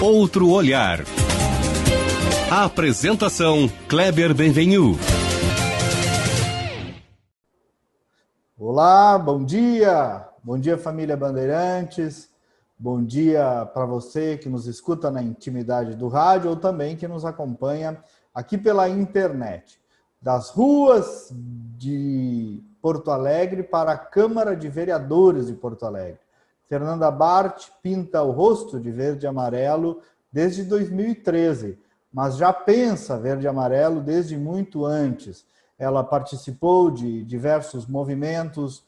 Outro olhar. A apresentação Kleber Benvenu. Olá, bom dia! Bom dia, família Bandeirantes. Bom dia para você que nos escuta na intimidade do rádio ou também que nos acompanha aqui pela internet. Das ruas de Porto Alegre para a Câmara de Vereadores de Porto Alegre. Fernanda Bart pinta o rosto de verde e amarelo desde 2013, mas já pensa verde e amarelo desde muito antes. Ela participou de diversos movimentos,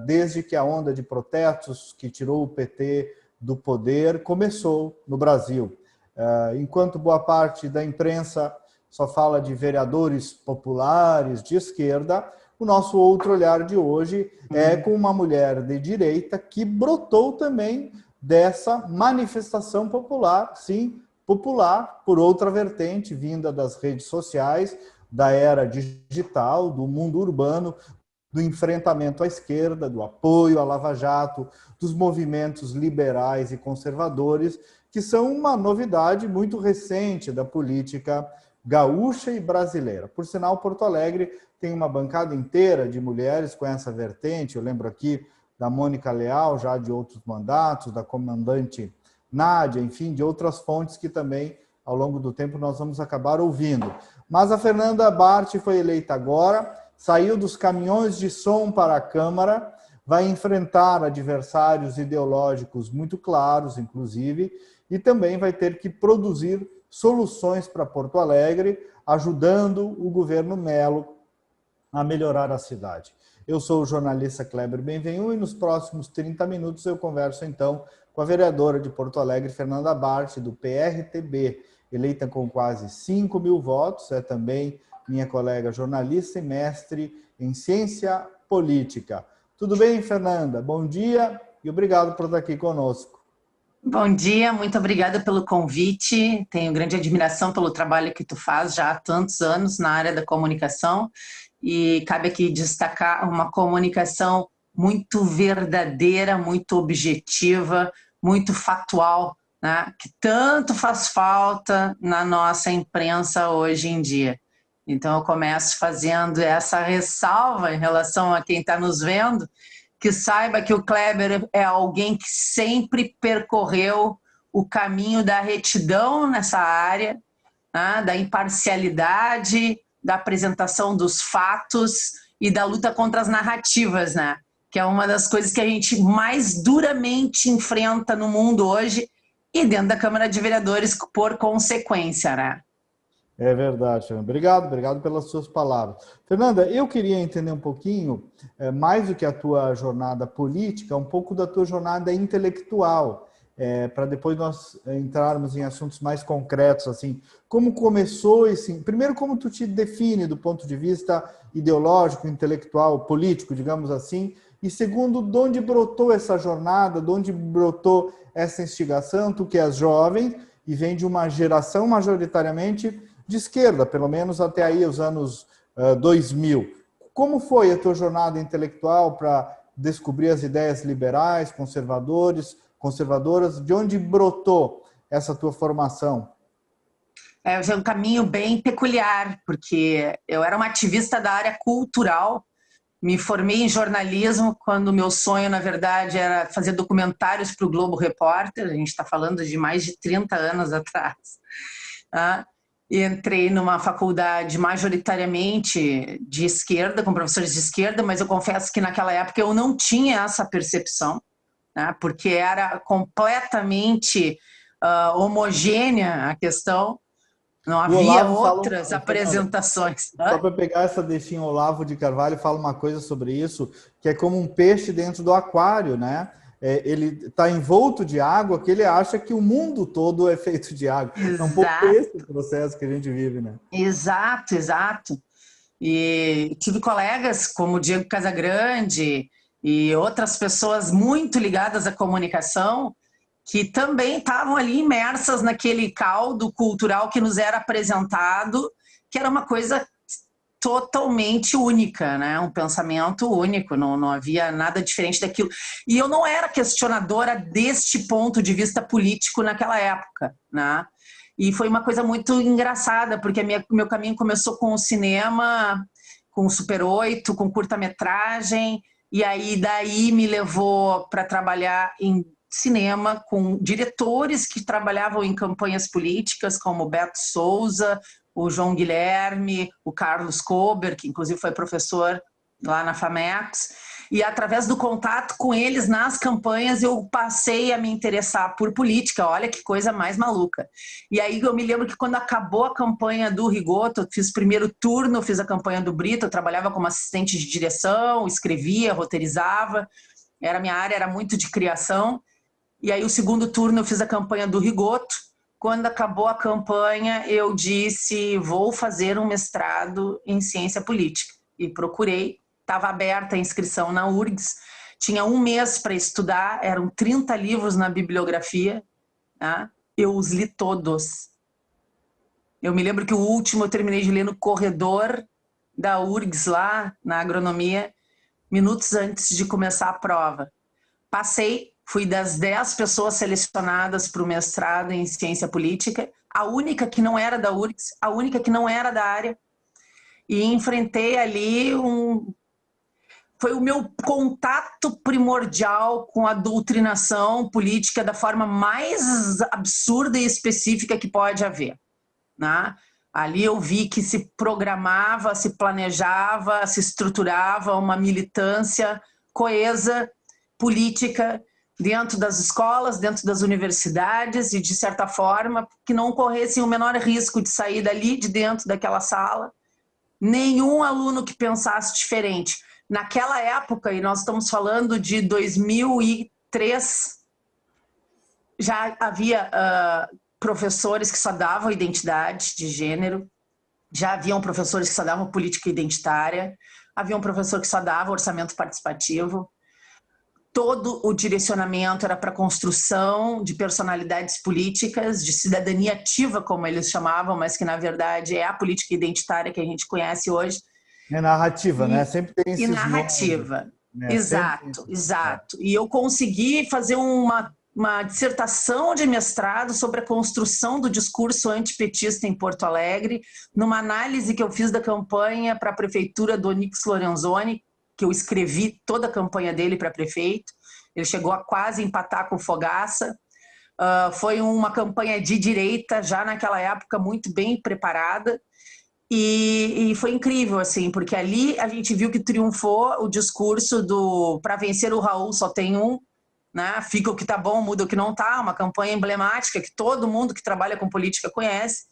desde que a onda de protestos que tirou o PT do poder começou no Brasil. Enquanto boa parte da imprensa só fala de vereadores populares de esquerda, o nosso outro olhar de hoje é com uma mulher de direita que brotou também dessa manifestação popular, sim, popular, por outra vertente, vinda das redes sociais, da era digital, do mundo urbano, do enfrentamento à esquerda, do apoio à Lava Jato, dos movimentos liberais e conservadores, que são uma novidade muito recente da política gaúcha e brasileira. Por sinal, Porto Alegre tem uma bancada inteira de mulheres com essa vertente. Eu lembro aqui da Mônica Leal, já de outros mandatos, da comandante Nádia, enfim, de outras fontes que também, ao longo do tempo, nós vamos acabar ouvindo. Mas a Fernanda Bart foi eleita agora, saiu dos caminhões de som para a Câmara, vai enfrentar adversários ideológicos muito claros, inclusive, e também vai ter que produzir soluções para Porto Alegre, ajudando o governo Melo a melhorar a cidade. Eu sou o jornalista Kleber Benvenu e nos próximos 30 minutos eu converso então com a vereadora de Porto Alegre, Fernanda Bart, do PRTB, eleita com quase 5 mil votos, é também minha colega jornalista e mestre em ciência política. Tudo bem, Fernanda? Bom dia e obrigado por estar aqui conosco. Bom dia, muito obrigada pelo convite. Tenho grande admiração pelo trabalho que tu faz já há tantos anos na área da comunicação e cabe aqui destacar uma comunicação muito verdadeira, muito objetiva, muito factual, né? Que tanto faz falta na nossa imprensa hoje em dia. Então eu começo fazendo essa ressalva em relação a quem está nos vendo, que saiba que o Kleber é alguém que sempre percorreu o caminho da retidão nessa área, né, da imparcialidade, da apresentação dos fatos e da luta contra as narrativas, né, que é uma das coisas que a gente mais duramente enfrenta no mundo hoje e dentro da Câmara de Vereadores por consequência, né? É verdade, Fernanda. Obrigado pelas suas palavras. Fernanda, eu queria entender um pouquinho, mais do que a tua jornada política, um pouco da tua jornada intelectual, para depois nós entrarmos em assuntos mais concretos, assim, como começou esse... Primeiro, como tu te define do ponto de vista ideológico, intelectual, político, digamos assim, e segundo, de onde brotou essa jornada, de onde brotou essa instigação, tu que és jovem e vem de uma geração majoritariamente de esquerda, pelo menos até aí os anos 2000. Como foi a tua jornada intelectual para descobrir as ideias liberais, conservadoras? De onde brotou essa tua formação? É um caminho bem peculiar, porque eu era uma ativista da área cultural, me formei em jornalismo quando meu sonho, na verdade, era fazer documentários para o Globo Repórter, a gente está falando de mais de 30 anos atrás. E entrei numa faculdade majoritariamente de esquerda, com professores de esquerda, mas eu confesso que naquela época eu não tinha essa percepção, né, porque era completamente homogênea a questão, não havia outras apresentações. Só para pegar essa deixinha, Olavo de Carvalho fala uma coisa sobre isso, que é como um peixe dentro do aquário, né? Ele está envolto de água, que ele acha que o mundo todo é feito de água. Exato. É um pouco esse processo que a gente vive, né? Exato, exato. E tive colegas como o Diego Casagrande e outras pessoas muito ligadas à comunicação que também estavam ali imersas naquele caldo cultural que nos era apresentado, que era uma coisa totalmente única, né? Um pensamento único, não havia nada diferente daquilo. E eu não era questionadora deste ponto de vista político naquela época, né? E foi uma coisa muito engraçada, porque meu caminho começou com o cinema, com o Super 8, com curta-metragem, e aí daí me levou para trabalhar em cinema com diretores que trabalhavam em campanhas políticas, como o Beto Souza, o João Guilherme, o Carlos Kober, que inclusive foi professor lá na FAMEX, e através do contato com eles nas campanhas eu passei a me interessar por política. Olha que coisa mais maluca. E aí eu me lembro que quando acabou a campanha do Rigoto, eu fiz o primeiro turno, fiz a campanha do Brito, eu trabalhava como assistente de direção, escrevia, roteirizava, minha área era muito de criação. E aí o segundo turno eu fiz a campanha do Rigoto. Quando acabou a campanha, eu disse, vou fazer um mestrado em ciência política. E procurei, estava aberta a inscrição na URGS, tinha um mês para estudar, eram 30 livros na bibliografia, tá? Eu os li todos. Eu me lembro que o último eu terminei de ler no corredor da URGS, lá na agronomia, minutos antes de começar a prova. Passei, fui das 10 pessoas selecionadas para o mestrado em ciência política, a única que não era da URGS, a única que não era da área, e enfrentei ali foi o meu contato primordial com a doutrinação política da forma mais absurda e específica que pode haver, né? Ali eu vi que se programava, se planejava, se estruturava uma militância coesa, política, dentro das escolas, dentro das universidades e, de certa forma, que não corressem o menor risco de sair dali, de dentro daquela sala, nenhum aluno que pensasse diferente. Naquela época, e nós estamos falando de 2003, já havia professores que só davam identidade de gênero, já haviam professores que só davam política identitária, havia um professor que só dava orçamento participativo. Todo o direcionamento era para a construção de personalidades políticas, de cidadania ativa, como eles chamavam, mas que, na verdade, é a política identitária que a gente conhece hoje. É narrativa, né? Sempre tem esses nomes. E narrativa, né? Exato, exato. E eu consegui fazer uma dissertação de mestrado sobre a construção do discurso antipetista em Porto Alegre, numa análise que eu fiz da campanha para a prefeitura do Onyx Lorenzoni, que eu escrevi toda a campanha dele para prefeito. Ele chegou a quase empatar com o Fogaça. Foi uma campanha de direita, já naquela época, muito bem preparada. E foi incrível, assim, porque ali a gente viu que triunfou o discurso do para vencer o Raul só tem um, né? Fica o que tá bom, muda o que não tá, uma campanha emblemática que todo mundo que trabalha com política conhece,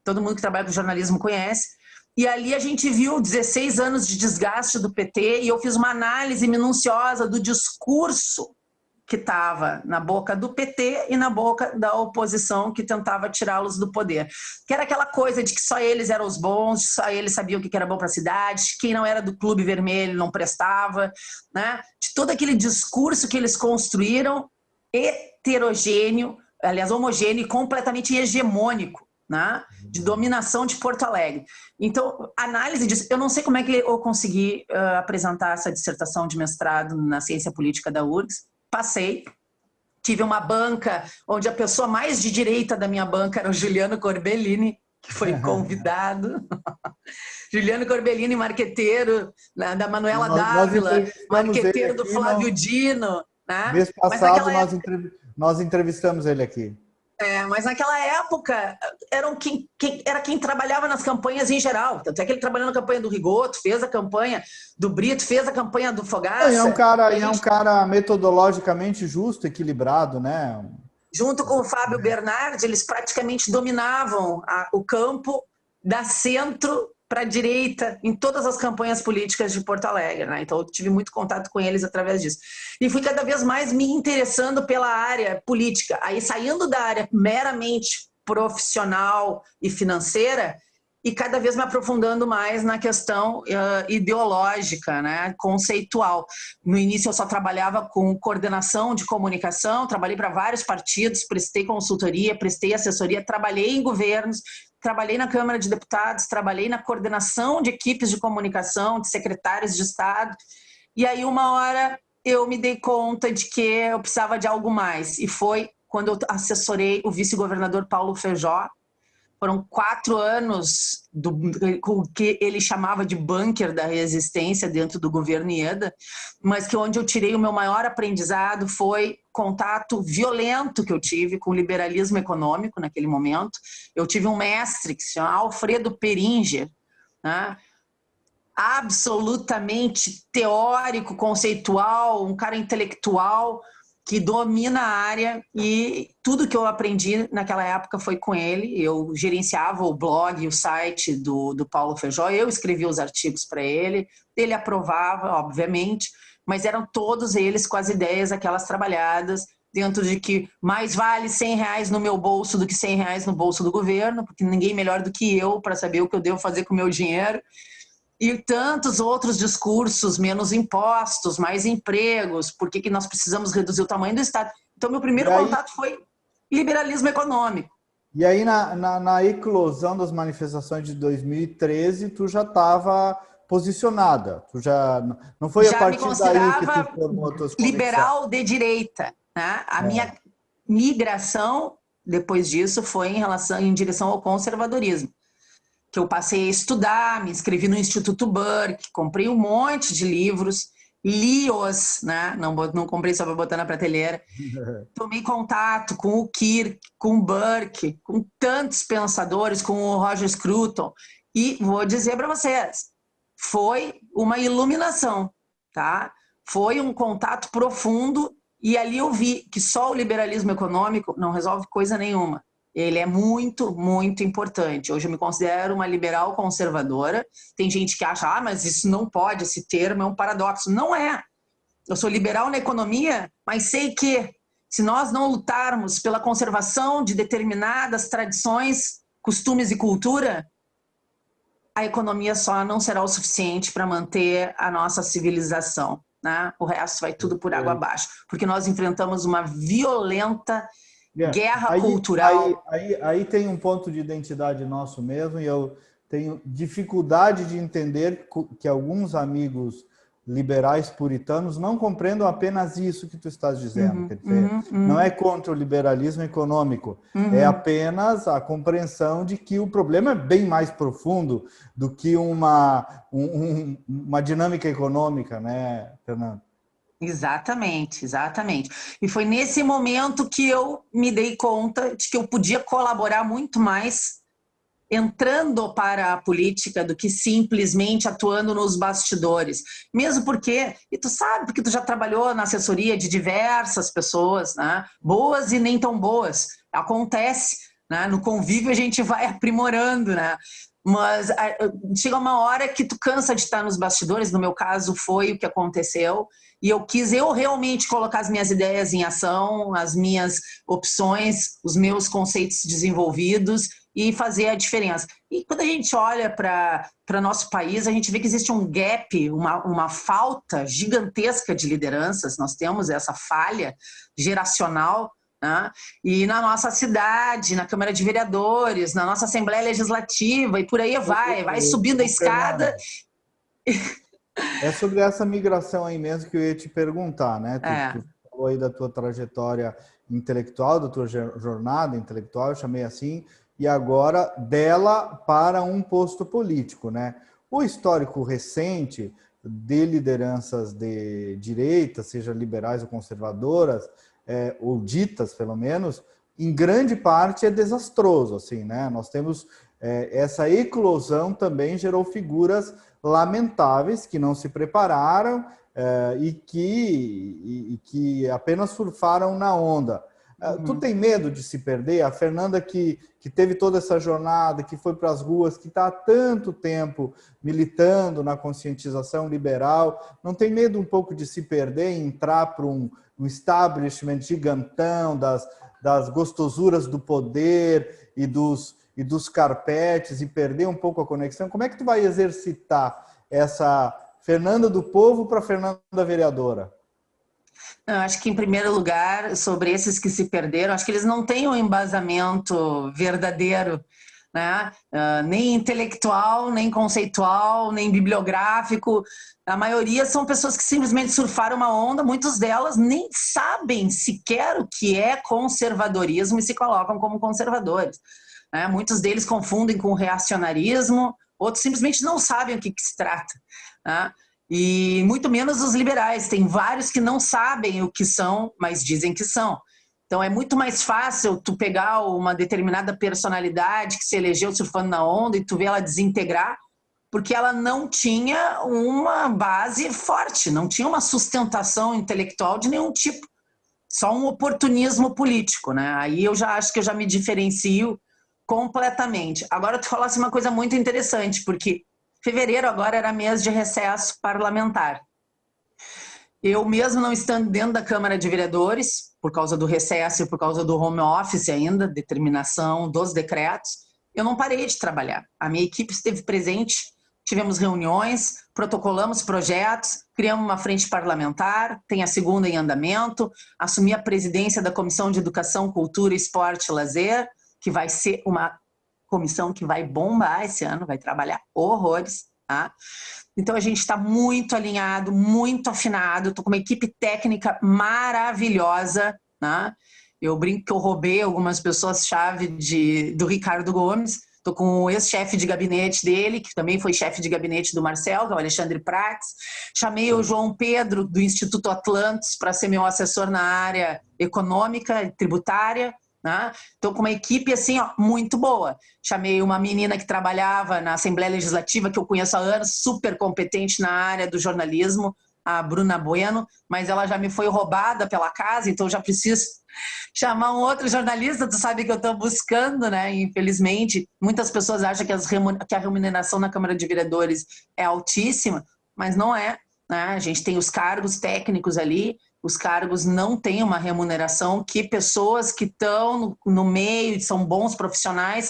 todo mundo que trabalha com jornalismo conhece. E ali a gente viu 16 anos de desgaste do PT e eu fiz uma análise minuciosa do discurso que estava na boca do PT e na boca da oposição que tentava tirá-los do poder. Que era aquela coisa de que só eles eram os bons, só eles sabiam o que era bom para a cidade, quem não era do Clube Vermelho não prestava, né? De todo aquele discurso que eles construíram, heterogêneo, aliás, homogêneo e completamente hegemônico, né? De dominação de Porto Alegre. Então, análise disso, eu não sei como é que eu consegui apresentar essa dissertação de mestrado na ciência política da URGS. Passei, tive uma banca onde a pessoa mais de direita da minha banca era o Juliano Corbellini, que foi convidado. Juliano Corbellini, marqueteiro da Manuela Dávila, marqueteiro do Flávio Dino. Né? Mês passado nós entrevistamos ele aqui. Mas naquela época era quem trabalhava nas campanhas em geral. Tanto é que ele trabalhou na campanha do Rigoto, fez a campanha do Brito, fez a campanha do Fogaça. É um cara metodologicamente justo, equilibrado, né? Junto com o Fábio Bernardi, eles praticamente dominavam o campo da centro para a direita em todas as campanhas políticas de Porto Alegre, né? Então eu tive muito contato com eles através disso. E fui cada vez mais me interessando pela área política. Aí saindo da área meramente profissional e financeira e cada vez me aprofundando mais na questão ideológica, né? Conceitual. No início eu só trabalhava com coordenação de comunicação, trabalhei para vários partidos, prestei consultoria, prestei assessoria, trabalhei em governos, trabalhei na Câmara de Deputados, trabalhei na coordenação de equipes de comunicação, de secretários de Estado, e aí uma hora eu me dei conta de que eu precisava de algo mais, e foi quando eu assessorei o vice-governador Paulo Feijó. Foram 4 anos com o que ele chamava de bunker da resistência dentro do governo Ieda, mas que onde eu tirei o meu maior aprendizado foi contato violento que eu tive com o liberalismo econômico naquele momento. Eu tive um mestre que se chama Alfredo Peringer, né? Absolutamente teórico, conceitual, um cara intelectual, que domina a área, e tudo que eu aprendi naquela época foi com ele. Eu gerenciava o blog, o site do Paulo Feijó, eu escrevia os artigos para ele aprovava, obviamente, mas eram todos eles com as ideias aquelas trabalhadas, dentro de que mais vale R$100 no meu bolso do que R$100 no bolso do governo, porque ninguém melhor do que eu para saber o que eu devo fazer com o meu dinheiro. E tantos outros discursos, menos impostos, mais empregos, por que nós precisamos reduzir o tamanho do Estado. Então, meu primeiro contato foi liberalismo econômico. E aí, na eclosão das manifestações de 2013, tu já estava posicionada, tu já não foi a partir daí que tu formou as tuas convicções. Liberal de direita, né? A minha migração, depois disso, foi em direção ao conservadorismo, que eu passei a estudar, me inscrevi no Instituto Burke, comprei um monte de livros, li-os, né? Não comprei só para botar na prateleira. Tomei contato com o Kirk, com o Burke, com tantos pensadores, com o Roger Scruton, e vou dizer para vocês, foi uma iluminação, tá? Foi um contato profundo, e ali eu vi que só o liberalismo econômico não resolve coisa nenhuma. Ele é muito, muito importante. Hoje eu me considero uma liberal conservadora. Tem gente que acha, mas isso não pode, esse termo é um paradoxo. Não é. Eu sou liberal na economia, mas sei que se nós não lutarmos pela conservação de determinadas tradições, costumes e cultura, a economia só não será o suficiente para manter a nossa civilização, né? O resto vai tudo por água abaixo, porque nós enfrentamos uma violenta guerra cultural. Aí tem um ponto de identidade nosso mesmo, e eu tenho dificuldade de entender que alguns amigos liberais puritanos não compreendam apenas isso que tu estás dizendo. Quer dizer, não é contra o liberalismo econômico, é apenas a compreensão de que o problema é bem mais profundo do que uma dinâmica econômica, né, Fernando? Exatamente, exatamente. E foi nesse momento que eu me dei conta de que eu podia colaborar muito mais entrando para a política do que simplesmente atuando nos bastidores. Mesmo porque, e tu sabe, porque tu já trabalhou na assessoria de diversas pessoas, né? Boas e nem tão boas. Acontece, né? No convívio a gente vai aprimorando, né? Mas chega uma hora que tu cansa de estar nos bastidores, no meu caso foi o que aconteceu, e eu quis realmente colocar as minhas ideias em ação, as minhas opções, os meus conceitos desenvolvidos e fazer a diferença. E quando a gente olha para nosso país, a gente vê que existe um gap, uma falta gigantesca de lideranças, nós temos essa falha geracional, né? E na nossa cidade, na Câmara de Vereadores, na nossa Assembleia Legislativa, e por aí vai subindo a escada. É sobre essa migração aí mesmo que eu ia te perguntar, né? Tu falou aí da tua trajetória intelectual, da tua jornada intelectual, eu chamei assim, e agora dela para um posto político, né? O histórico recente de lideranças de direita, seja liberais ou conservadoras, ou ditas, pelo menos, em grande parte é desastroso, assim, né? Nós temos essa eclosão também gerou figuras lamentáveis que não se prepararam e que apenas surfaram na onda. Tu tem medo de se perder? A Fernanda que teve toda essa jornada, que foi para as ruas, que está há tanto tempo militando na conscientização liberal, não tem medo um pouco de se perder e entrar para um establishment gigantão das gostosuras do poder e dos carpetes e perder um pouco a conexão? Como é que tu vai exercitar essa Fernanda do povo para Fernanda vereadora? Eu acho que, em primeiro lugar, sobre esses que se perderam, acho que eles não têm um embasamento verdadeiro né? Nem intelectual, nem conceitual, nem bibliográfico. A maioria são pessoas que simplesmente surfaram uma onda, muitas delas nem sabem sequer o que é conservadorismo e se colocam como conservadores, né? Muitos deles confundem com reacionarismo, outros simplesmente não sabem o que se trata, né? E muito menos os liberais. Tem vários que não sabem o que são, mas dizem que são. Então é muito mais fácil tu pegar uma determinada personalidade que se elegeu surfando na onda e tu vê ela desintegrar, porque ela não tinha uma base forte, não tinha uma sustentação intelectual de nenhum tipo, só um oportunismo político, né? Aí eu já acho que eu já me diferencio completamente. Agora tu falasse uma coisa muito interessante, porque fevereiro agora era mês de recesso parlamentar. Eu mesmo não estando dentro da Câmara de Vereadores, por causa do recesso e por causa do home office ainda, determinação dos decretos, eu não parei de trabalhar. A minha equipe esteve presente, tivemos reuniões, protocolamos projetos, criamos uma frente parlamentar, tem a segunda em andamento, assumi a presidência da Comissão de Educação, Cultura, Esporte e Lazer, que vai ser uma comissão que vai bombar esse ano, vai trabalhar horrores, tá? Então a gente está muito alinhado, muito afinado, estou com uma equipe técnica maravilhosa, né? Eu brinco que eu roubei algumas pessoas-chave do Ricardo Gomes, estou com o ex-chefe de gabinete dele, que também foi chefe de gabinete do Marcel, que é o Alexandre Prates. Chamei o João Pedro, do Instituto Atlantis, para ser meu assessor na área econômica e tributária. Estou com uma equipe assim, ó, muito boa. Chamei uma menina que trabalhava na Assembleia Legislativa, que eu conheço há anos, super competente na área do jornalismo, a Bruna Bueno, mas ela já me foi roubada pela casa, então já preciso chamar um outro jornalista. Tu sabe que eu estou buscando, né? Infelizmente, muitas pessoas acham que a remuneração na Câmara de Vereadores é altíssima, mas não é, né? A gente tem os cargos técnicos ali. Os cargos não têm uma remuneração que pessoas que estão no meio, são bons profissionais,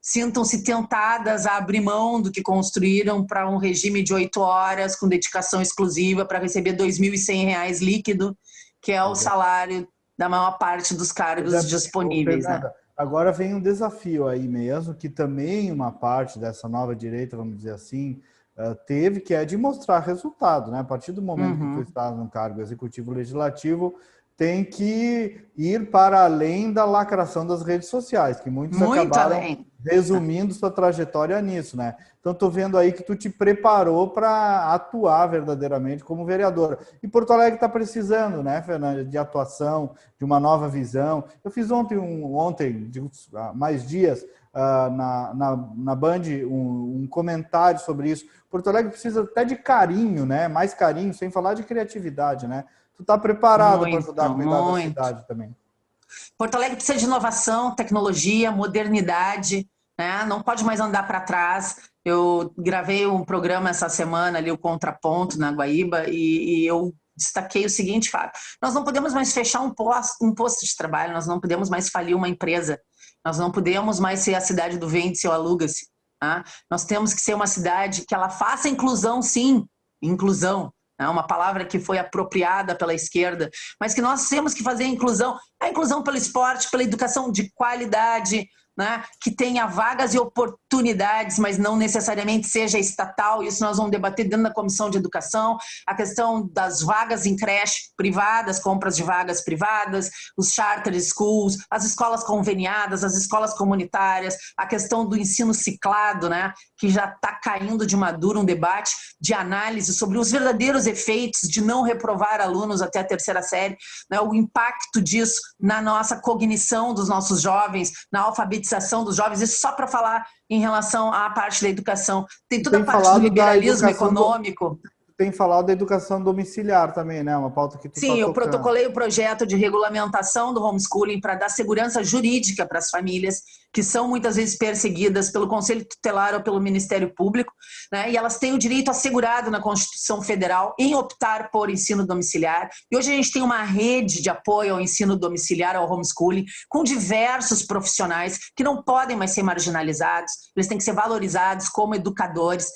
sintam-se tentadas a abrir mão do que construíram para um regime de 8 horas, com dedicação exclusiva, para receber R$ 2.100 líquido, que é o salário da maior parte dos cargos disponíveis. Fernanda, né? Agora vem um desafio aí mesmo, que também uma parte dessa nova direita, vamos dizer assim, teve, que é de mostrar resultado, né? A partir do momento que tu está no cargo executivo legislativo, tem que ir para além da lacração das redes sociais, que muitos acabaram resumindo sua trajetória nisso, né? Então, estou vendo aí que tu te preparou para atuar verdadeiramente como vereadora. E Porto Alegre está precisando, né, Fernanda, de atuação, de uma nova visão. Eu fiz ontem, mais dias, na Band, um comentário sobre isso. Porto Alegre precisa até de carinho, né? Mais carinho, sem falar de criatividade, né? Tu está preparado para ajudar a cuidar da cidade também? Porto Alegre precisa de inovação, tecnologia, modernidade, né? Não pode mais andar para trás. Eu gravei um programa essa semana ali, o Contraponto, na Guaíba, e eu destaquei o seguinte fato: nós não podemos mais fechar um posto de trabalho, nós não podemos mais falir uma empresa, nós não podemos mais ser a cidade do vende-se ou aluga-se. Tá? Nós temos que ser uma cidade que ela faça inclusão, sim, inclusão. É uma palavra que foi apropriada pela esquerda, mas que nós temos que fazer a inclusão pelo esporte, pela educação de qualidade, né? Que tenha vagas e oportunidades, mas não necessariamente seja estatal. Isso nós vamos debater dentro da Comissão de Educação, a questão das vagas em creche privadas, compras de vagas privadas, os charter schools, as escolas conveniadas, as escolas comunitárias, a questão do ensino ciclado, né? Que já está caindo de maduro, um debate de análise sobre os verdadeiros efeitos de não reprovar alunos até a 3ª série, né? O impacto disso na nossa cognição dos nossos jovens, na alfabetização dos jovens. Isso só para falar em relação à parte da educação. Tem toda a parte do liberalismo econômico. Tem falado da educação domiciliar também, né? Uma pauta que tu Sim, eu protocolei o projeto de regulamentação do homeschooling para dar segurança jurídica para as famílias que são muitas vezes perseguidas pelo Conselho Tutelar ou pelo Ministério Público, né? E elas têm o direito assegurado na Constituição Federal em optar por ensino domiciliar. E hoje a gente tem uma rede de apoio ao ensino domiciliar, ao homeschooling, com diversos profissionais que não podem mais ser marginalizados, eles têm que ser valorizados como educadores.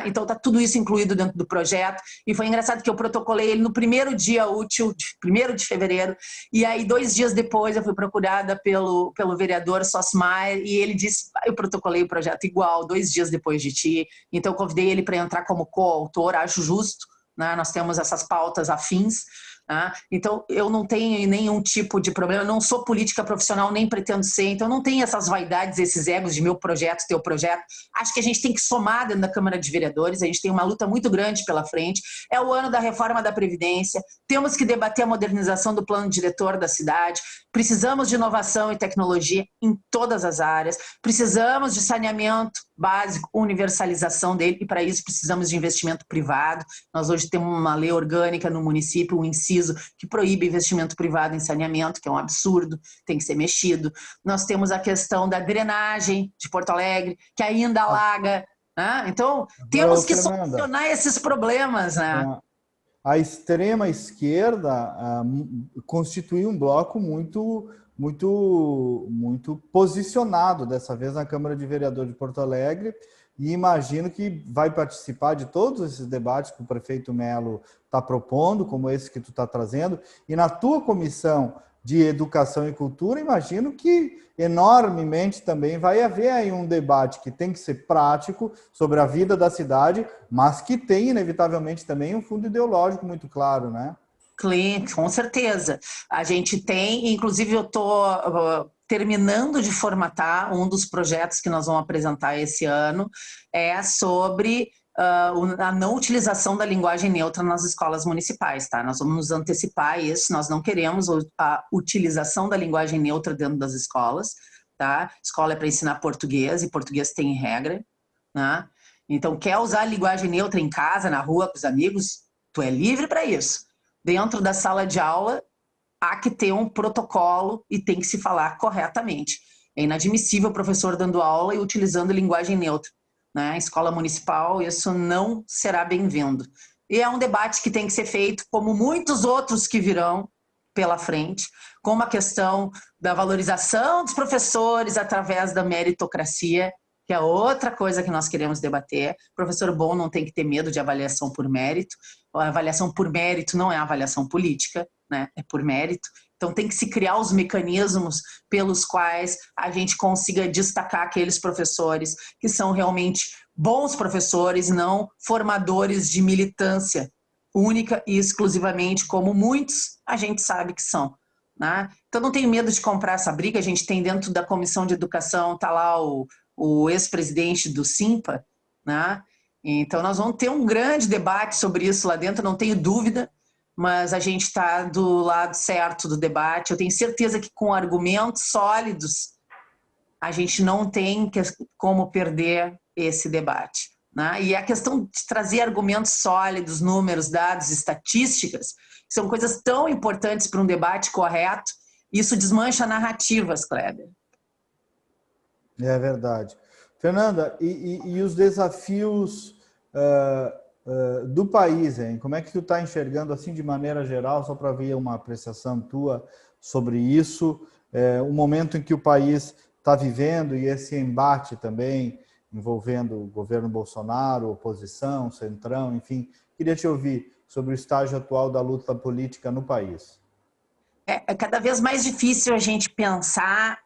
Então está tudo isso incluído dentro do projeto, e foi engraçado que eu protocolei ele no primeiro dia útil, 1º de fevereiro, e aí 2 dias depois eu fui procurada pelo vereador Sosmar e ele disse, eu protocolei o projeto igual, 2 dias depois de ti, então eu convidei ele para entrar como coautor, acho justo, né? Nós temos essas pautas afins, né? Então eu não tenho nenhum tipo de problema, eu não sou política profissional, nem pretendo ser, então eu não tenho essas vaidades, esses egos de meu projeto, teu projeto. Acho que a gente tem que somar dentro da Câmara de Vereadores, a gente tem uma luta muito grande pela frente, é o ano da reforma da Previdência, temos que debater a modernização do plano diretor da cidade, precisamos de inovação e tecnologia em todas as áreas, precisamos de saneamento básico, universalização dele, e para isso precisamos de investimento privado. Nós hoje temos uma lei orgânica no município, um inciso que proíbe investimento privado em saneamento, que é um absurdo, tem que ser mexido. Nós temos a questão da drenagem de Porto Alegre, que ainda alaga, né? Então, temos que solucionar esses problemas, né? A extrema esquerda constituiu um bloco muito posicionado dessa vez na Câmara de Vereadores de Porto Alegre, e imagino que vai participar de todos esses debates que o prefeito Melo está propondo, como esse que tu está trazendo, e na tua comissão de Educação e Cultura, imagino que enormemente também vai haver aí um debate que tem que ser prático sobre a vida da cidade, mas que tem, inevitavelmente, também um fundo ideológico muito claro, né? Com certeza. A gente tem, inclusive eu estou terminando de formatar um dos projetos que nós vamos apresentar esse ano, é sobre a não utilização da linguagem neutra nas escolas municipais, tá? Nós vamos nos antecipar a isso, nós não queremos a utilização da linguagem neutra dentro das escolas, tá? Escola é para ensinar português, e português tem regra, né? Então, quer usar a linguagem neutra em casa, na rua, com os amigos, tu é livre para isso. Dentro da sala de aula, há que ter um protocolo e tem que se falar corretamente. É inadmissível o professor dando aula e utilizando linguagem neutra, né? Escola municipal, isso não será bem-vindo. E é um debate que tem que ser feito, como muitos outros que virão pela frente, como a questão da valorização dos professores através da meritocracia, que é outra coisa que nós queremos debater. O professor bom não tem que ter medo de avaliação por mérito. A avaliação por mérito não é avaliação política, né? É por mérito. Então tem que se criar os mecanismos pelos quais a gente consiga destacar aqueles professores que são realmente bons professores, não formadores de militância única e exclusivamente, como muitos a gente sabe que são, né? Então não tenho medo de comprar essa briga. A gente tem dentro da Comissão de Educação, está lá o ex-presidente do Simpa, né? Então nós vamos ter um grande debate sobre isso lá dentro, não tenho dúvida, mas a gente está do lado certo do debate. Eu tenho certeza que com argumentos sólidos a gente não tem como perder esse debate, né? E a questão de trazer argumentos sólidos, números, dados, estatísticas, são coisas tão importantes para um debate correto. Isso desmancha narrativas, Kleber. É verdade. Fernanda, e os desafios do país, hein? Como é que tu está enxergando, assim, de maneira geral, só para ver uma apreciação tua sobre isso, o momento em que o país está vivendo e esse embate também envolvendo o governo Bolsonaro, oposição, centrão, enfim. Queria te ouvir sobre o estágio atual da luta política no país. É cada vez mais difícil a gente pensar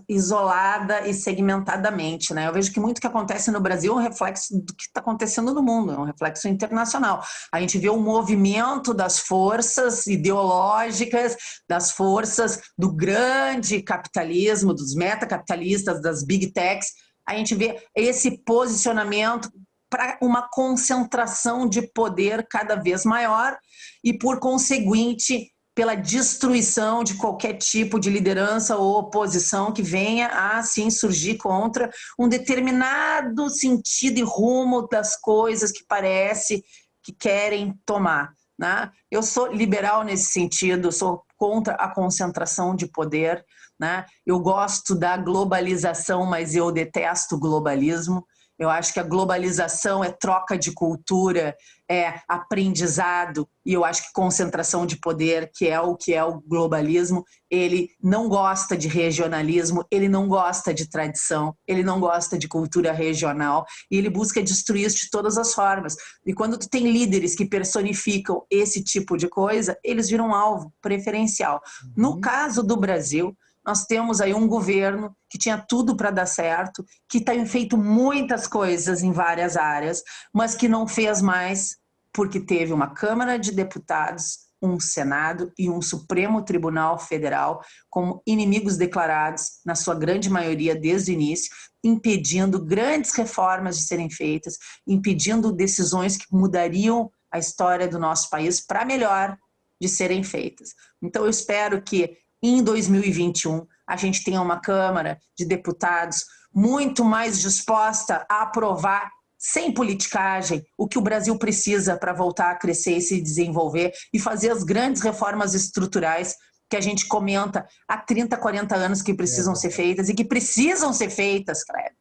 isolada e segmentadamente, né? Eu vejo que muito que acontece no Brasil é um reflexo do que está acontecendo no mundo, é um reflexo internacional. A gente vê um movimento das forças ideológicas, das forças do grande capitalismo, dos metacapitalistas, das big techs. A gente vê esse posicionamento para uma concentração de poder cada vez maior e, por conseguinte, pela destruição de qualquer tipo de liderança ou oposição que venha a, sim, surgir contra um determinado sentido e rumo das coisas que parece que querem tomar, né? Eu sou liberal nesse sentido, sou contra a concentração de poder, né? Eu gosto da globalização, mas eu detesto o globalismo. Eu acho que a globalização é troca de cultura, é aprendizado, e eu acho que concentração de poder, que é o globalismo, ele não gosta de regionalismo, ele não gosta de tradição, ele não gosta de cultura regional, e ele busca destruir isso de todas as formas. E quando tu tem líderes que personificam esse tipo de coisa, eles viram alvo preferencial. No caso do Brasil, nós temos aí um governo que tinha tudo para dar certo, que tem feito muitas coisas em várias áreas, mas que não fez mais porque teve uma Câmara de Deputados, um Senado e um Supremo Tribunal Federal como inimigos declarados, na sua grande maioria desde o início, impedindo grandes reformas de serem feitas, impedindo decisões que mudariam a história do nosso país para melhor de serem feitas. Então eu espero que em 2021 a gente tenha uma Câmara de Deputados muito mais disposta a aprovar sem politicagem, o que o Brasil precisa para voltar a crescer e se desenvolver e fazer as grandes reformas estruturais que a gente comenta há 30, 40 anos que precisam ser feitas e que precisam ser feitas, Kleber,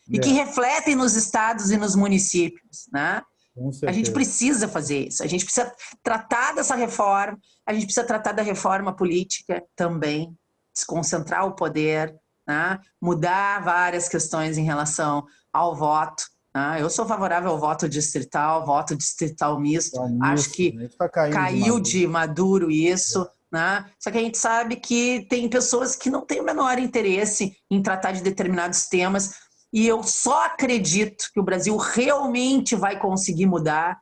e que refletem nos estados e nos municípios, né? A gente precisa fazer isso, a gente precisa tratar dessa reforma, a gente precisa tratar da reforma política também, desconcentrar o poder, né? Mudar várias questões em relação ao voto. Eu sou favorável ao voto distrital misto. Acho que caiu de maduro isso, né? Só que a gente sabe que tem pessoas que não têm o menor interesse em tratar de determinados temas, e eu só acredito que o Brasil realmente vai conseguir mudar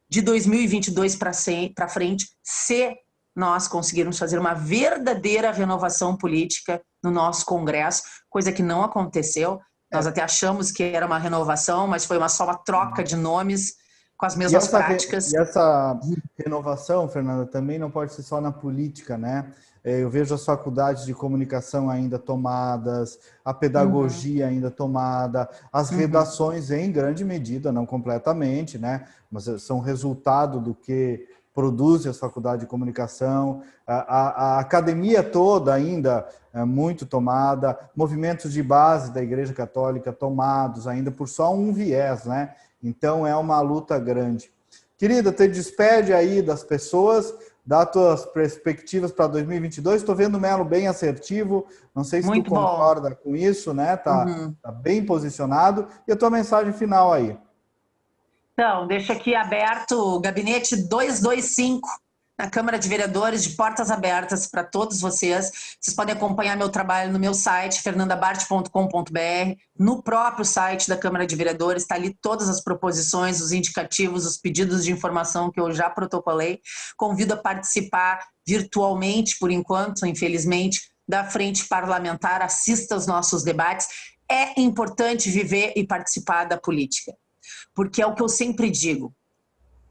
de 2022 para frente se nós conseguirmos fazer uma verdadeira renovação política no nosso Congresso, coisa que não aconteceu. Nós até achamos que era uma renovação, mas foi só uma troca de nomes com as mesmas práticas. E essa renovação, Fernanda, também não pode ser só na política, né? Eu vejo as faculdades de comunicação ainda tomadas, a pedagogia ainda tomada, as redações em grande medida, não completamente, né? Mas são resultado do que produzem as faculdades de comunicação, a academia toda ainda é muito tomada, movimentos de base da Igreja Católica tomados ainda por só um viés, né? Então é uma luta grande. Querida, te despede aí das pessoas, dá tuas perspectivas para 2022. Estou vendo o Melo bem assertivo, não sei se tu concorda com isso, né? Tá bem posicionado. E a tua mensagem final aí? Então, deixa aqui aberto o gabinete 225 na Câmara de Vereadores, de portas abertas para todos vocês. Vocês podem acompanhar meu trabalho no meu site, fernandabart.com.br, no próprio site da Câmara de Vereadores, está ali todas as proposições, os indicativos, os pedidos de informação que eu já protocolei. Convido a participar virtualmente, por enquanto, infelizmente, da frente parlamentar, assista aos nossos debates. É importante viver e participar da política, porque é o que eu sempre digo.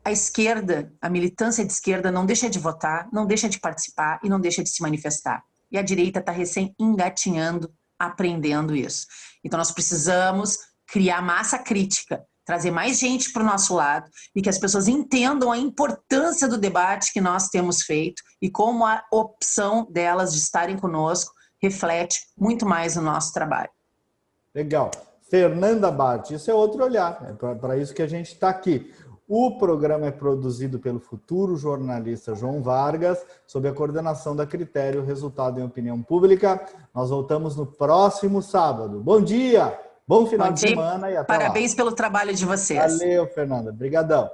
A esquerda, a militância de esquerda não deixa de votar, não deixa de participar e não deixa de se manifestar. E a direita está recém engatinhando, aprendendo isso. Então nós precisamos criar massa crítica, trazer mais gente para o nosso lado e que as pessoas entendam a importância do debate que nós temos feito e como a opção delas de estarem conosco reflete muito mais no nosso trabalho. Legal. Fernanda Bart, isso é outro olhar, é para isso que a gente está aqui. O programa é produzido pelo futuro jornalista João Vargas, sob a coordenação da Critério, resultado em opinião pública. Nós voltamos no próximo sábado. Bom dia, bom final de semana e até lá. Parabéns pelo trabalho de vocês. Valeu, Fernanda. Obrigadão.